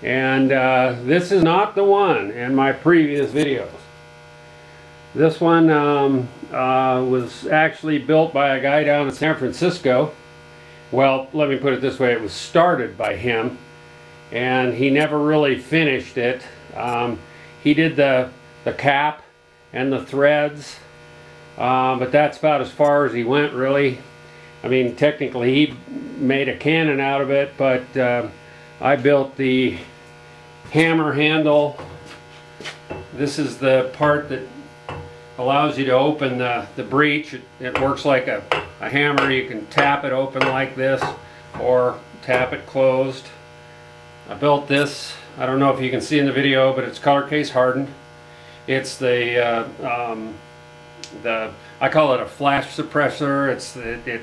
And this is not the one in my previous videos. This one was actually built by a guy down in San Francisco. Well, let me put it this way, it was started by him, and he never really finished it. He did the cap and the threads, but that's about as far as he went, really. I mean, technically he made a cannon out of it, but I built the hammer handle. This is the part that allows you to open the breech. It works like a hammer. You can tap it open like this or tap it closed. I built this. I don't know if you can see in the video, but it's color case hardened. It's the I call it a flash suppressor. It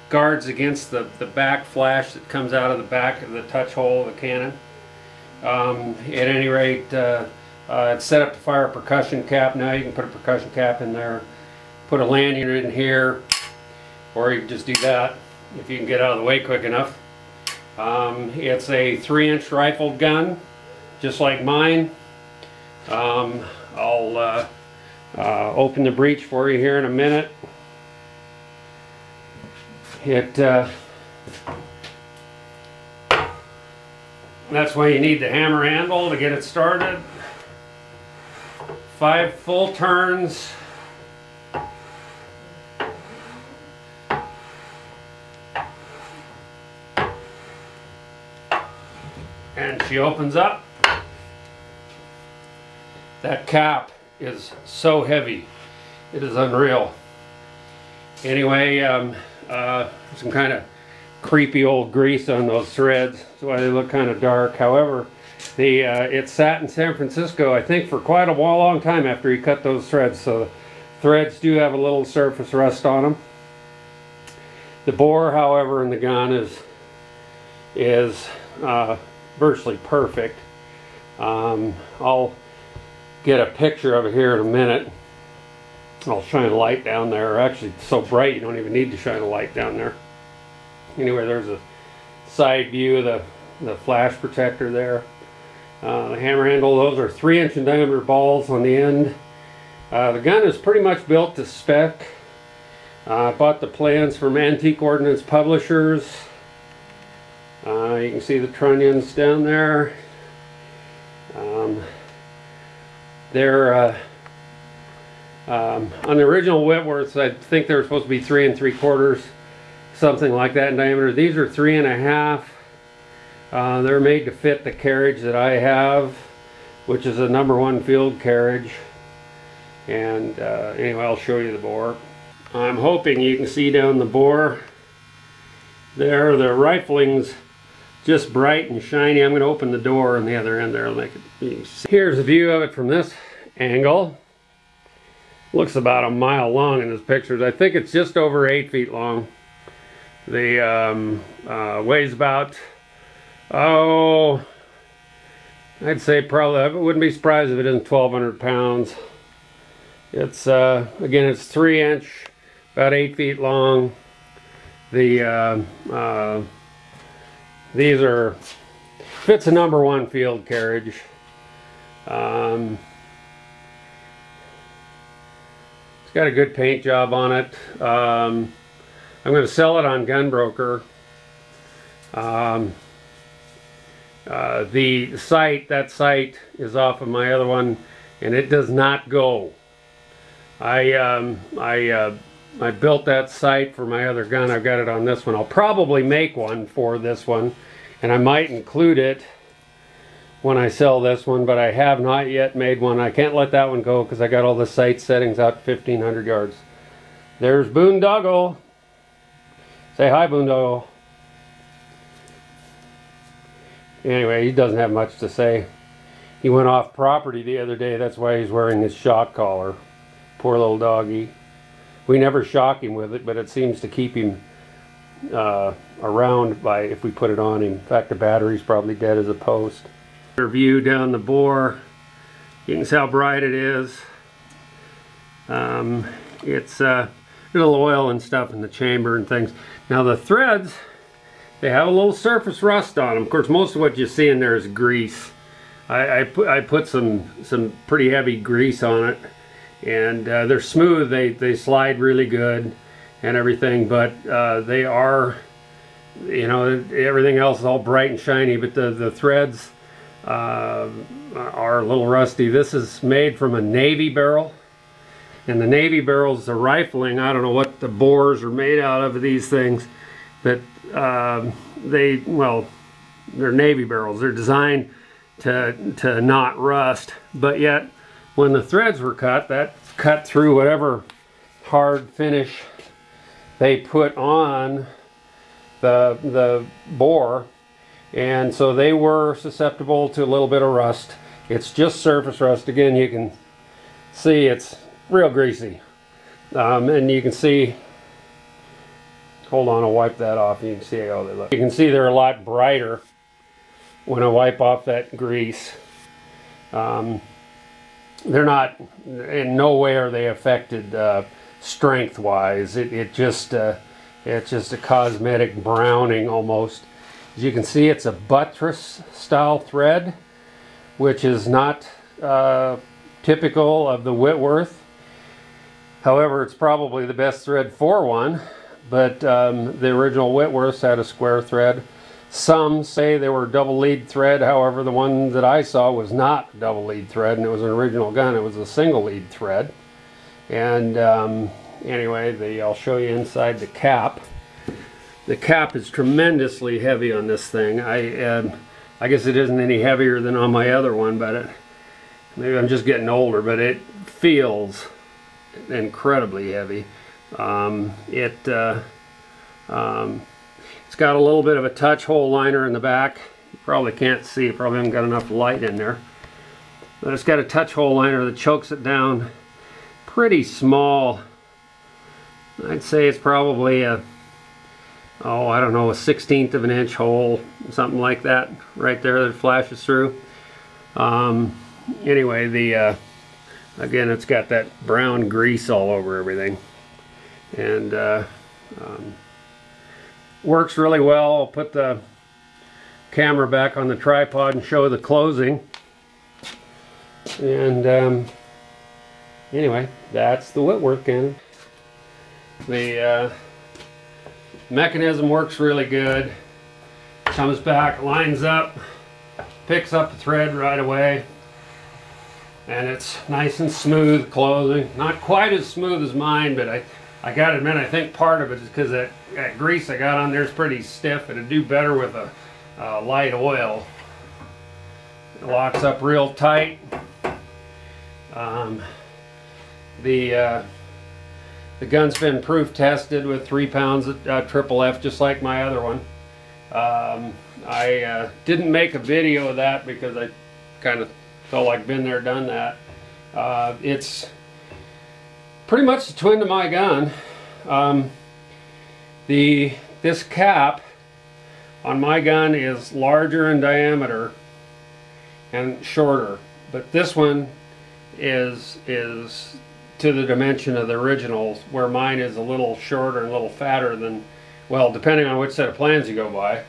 guards against the back flash that comes out of the back of the touch hole of the cannon. At any rate, it's set up to fire a percussion cap. Now you can put a percussion cap in there, put a lanyard in here, or you can just do that if you can get out of the way quick enough. It's a 3-inch rifled gun, just like mine. I'll open the breech for you here in a minute. That's why you need the hammer handle to get it started. 5 full turns. And she opens up. That cap is so heavy. It is unreal. Anyway, some kind of creepy old grease on those threads. That's why they look kind of dark. However, it sat in San Francisco, I think, for quite a long time after he cut those threads. So the threads do have a little surface rust on them. The bore, however, in the gun is virtually perfect. I'll get a picture of it here in a minute. I'll shine a light down there. Actually, it's so bright you don't even need to shine a light down there. Anyway, there's a side view of the flash protector there. The hammer handle, those are 3-inch in diameter balls on the end. The gun is pretty much built to spec. I bought the plans from Antique Ordnance Publishers. You can see the trunnions down there. They're on the original Whitworths, I think they were supposed to be 3 3/4, something like that in diameter. These are 3 1/2. They're made to fit the carriage that I have, which is a #1 field carriage. And anyway, I'll show you the bore. I'm hoping you can see down the bore there. The rifling's just bright and shiny. I'm going to open the door on the other end there. I'll make it. Here's a view of it from this angle. Looks about a mile long in his pictures. I think it's just over 8 feet long. The weighs about, oh, I'd say probably, I wouldn't be surprised if it isn't 1,200 pounds. It's, again, it's 3-inch, about 8 feet long. These are, fits a #1 field carriage. It's got a good paint job on it. I'm going to sell it on Gunbroker. The sight, that sight is off of my other one, and it does not go. I built that sight for my other gun. I've got it on this one. I'll probably make one for this one, and I might include it when I sell this one, but I have not yet made one. I can't let that one go because I got all the sight settings out to 1,500 yards. There's Boondoggle. Say hi, Boondoggle. Anyway, he doesn't have much to say. He went off property the other day. That's why he's wearing his shock collar. Poor little doggy. We never shock him with it, but it seems to keep him around by if we put it on him. In fact, the battery's probably dead as a post. View down the bore. You can see how bright it is. It's a little oil and stuff in the chamber and things. Now the threads, they have a little surface rust on them. Of course, most of what you see in there is grease. I put some pretty heavy grease on it, and they're smooth. They slide really good and everything, but they are, you know, everything else is all bright and shiny, but the threads are a little rusty. This is made from a Navy barrel, and the Navy barrels are rifling. I don't know what the bores are made out of these things, but well, they're Navy barrels. They're designed to not rust, but yet when the threads were cut, that's cut through whatever hard finish they put on the bore, and so they were susceptible to a little bit of rust. It's just surface rust. Again, you can see it's real greasy, and you can see, hold on, I'll wipe that off. You can see how they look. You can see they're a lot brighter when I wipe off that grease. They're not, in no way are they affected strength wise. It's just a cosmetic browning almost. As you can see, it's a buttress style thread, which is not typical of the Whitworth. However, it's probably the best thread for one, but the original Whitworths had a square thread. Some say they were double lead thread. However, the one that I saw was not double lead thread, and it was an original gun. It was a single lead thread. And anyway, I'll show you inside the cap. The cap is tremendously heavy on this thing. I guess it isn't any heavier than on my other one, but maybe I'm just getting older, but it feels incredibly heavy. It's got a little bit of a touch hole liner in the back. You probably can't see, you probably haven't got enough light in there. But it's got a touch hole liner that chokes it down pretty small. I'd say it's probably a, oh, I don't know, a 1/16 of an inch hole, something like that, right there that flashes through. Anyway, again, it's got that brown grease all over everything, and works really well. I'll put the camera back on the tripod and show the closing. And anyway, that's the Whitworth cannon. The mechanism works really good. Comes back, lines up, picks up the thread right away, and it's nice and smooth closing. Not quite as smooth as mine, but I gotta admit, I think part of it is because that grease I got on there is pretty stiff. It'd do better with a light oil. It locks up real tight. The gun's been proof tested with 3 pounds of triple F, just like my other one. I didn't make a video of that because I kind of felt like been there, done that. It's pretty much the twin to my gun. This cap on my gun is larger in diameter and shorter, but this one is to the dimension of the originals, where mine is a little shorter and a little fatter than, well, depending on which set of plans you go by.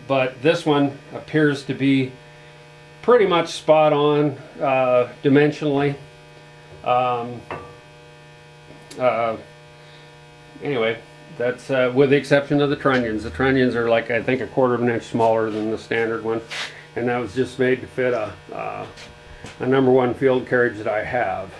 But this one appears to be pretty much spot on dimensionally. Anyway, that's with the exception of the trunnions. The trunnions are like, I think, 1/4 of an inch smaller than the standard one, and that was just made to fit a #1 field carriage that I have.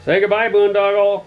Say goodbye, boondoggle.